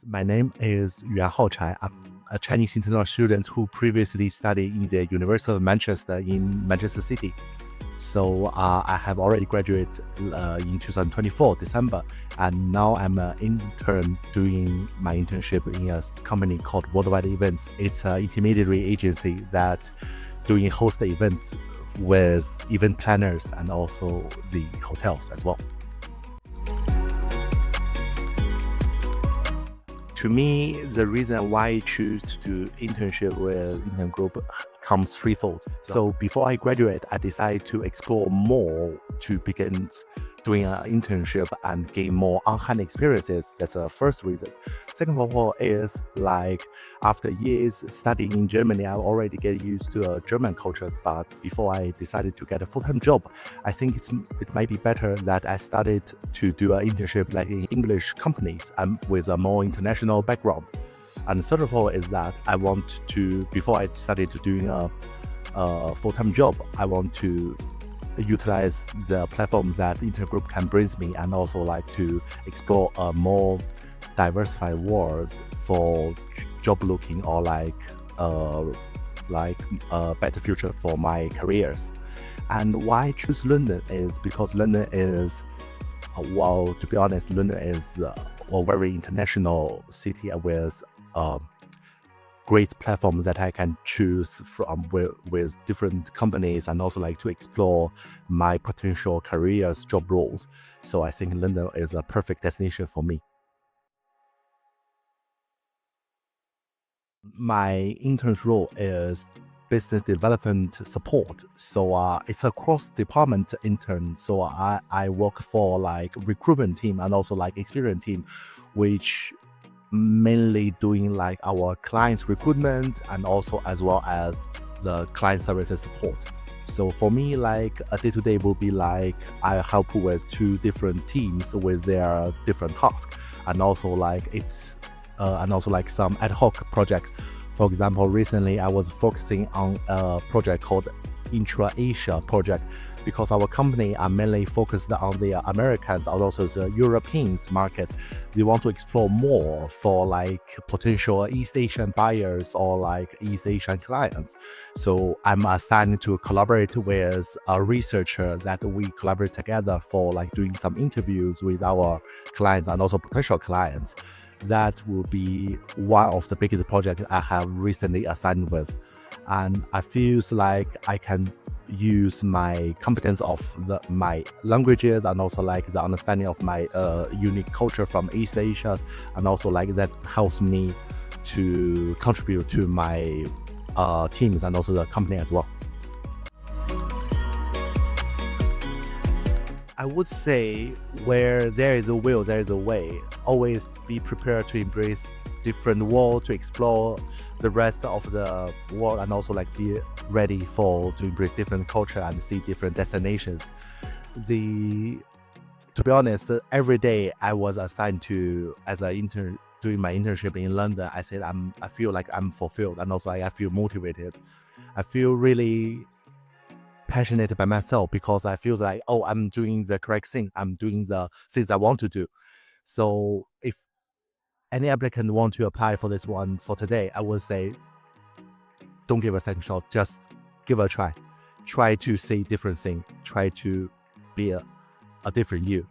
My name is Yuanhao. I'm a Chinese international student who previously studied in the University of Manchester in Manchester City. So I have already graduated in 2024, December, and now I'm an intern doing my internship in a company called Worldwide Events. It's an intermediary agency that doing host events with event planners and also the hotels as well. To me, the reason why I choose to do internship with Intern Group comes threefold. So before I graduate, I decided to explore more to begin doing an internship and gain more on-hand experiences. That's the first reason. Second of all is like after years studying in Germany, I already get used to German cultures. But before I decided to get a full-time job, I think it might be better that I started to do an internship like in English companies and with a more international background. And third of all is that I want to, before I started to doing a full-time job, I want to utilize the platforms that Intern Group can bring me and also like to explore a more diversified world for job looking or like a better future for my careers. And why I choose London is because London is, well, to be honest, London is a very international city with great platforms that I can choose from with different companies and also like to explore my potential careers, job roles. So I think London is a perfect destination for me. My intern's role is business development support. So it's a cross-department intern. So I work for like recruitment team and also like experience team, which mainly doing like our clients recruitment and also as well as the client services support. So for me, like a day-to-day will be like I help with two different teams with their different tasks, and also like some ad hoc projects. For example, recently I was focusing on a project called Intra-Asia project, because our company are mainly focused on the Americans and also the Europeans market. They want to explore more for like potential East Asian buyers or like East Asian clients. So I'm assigned to collaborate with a researcher that we collaborate together for like doing some interviews with our clients and also potential clients. That will be one of the biggest projects I have recently assigned with. And I feel like I can use my competence of my languages and also like the understanding of my unique culture from East Asia, and also like that helps me to contribute to my teams and also the company as well. I would say where there is a will, there is a way. Always be prepared to embrace different world, to explore the rest of the world, and also like be ready to embrace different culture and see different destinations. To be honest, every day I was assigned to as an intern doing my internship in London, I said I feel like I'm fulfilled and also like I feel motivated. I feel really passionate by myself because I feel like, oh, I'm doing the correct thing. I'm doing the things I want to do. So if any applicant want to apply for this one for today, I would say don't give a second shot, just give it a try. Try to say different thing. Try to be a different you.